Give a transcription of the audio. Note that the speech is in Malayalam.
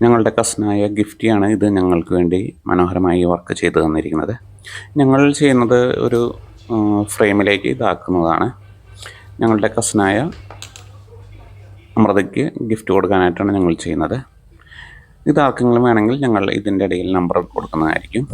ഞങ്ങളുടെ കസിനായ ഗിഫ്റ്റിയാണ് ഇത് ഞങ്ങൾക്ക് വേണ്ടി മനോഹരമായി വർക്ക് ചെയ്തു തന്നിരിക്കുന്നത്. ഞങ്ങൾ ചെയ്യുന്നത് ഒരു ഫ്രെയിമിലേക്ക് ഇതാക്കുന്നതാണ്. ഞങ്ങളുടെ കസിനായ അമൃതയ്ക്ക് ഗിഫ്റ്റ് കൊടുക്കാനായിട്ടാണ് ഞങ്ങൾ ചെയ്യുന്നത്. ഇതാർക്കെങ്കിലും വേണമെങ്കിൽ ഞങ്ങൾ ഇതിൻ്റെ ഇടയിൽ നമ്പർ കൊടുക്കുന്നതായിരിക്കും.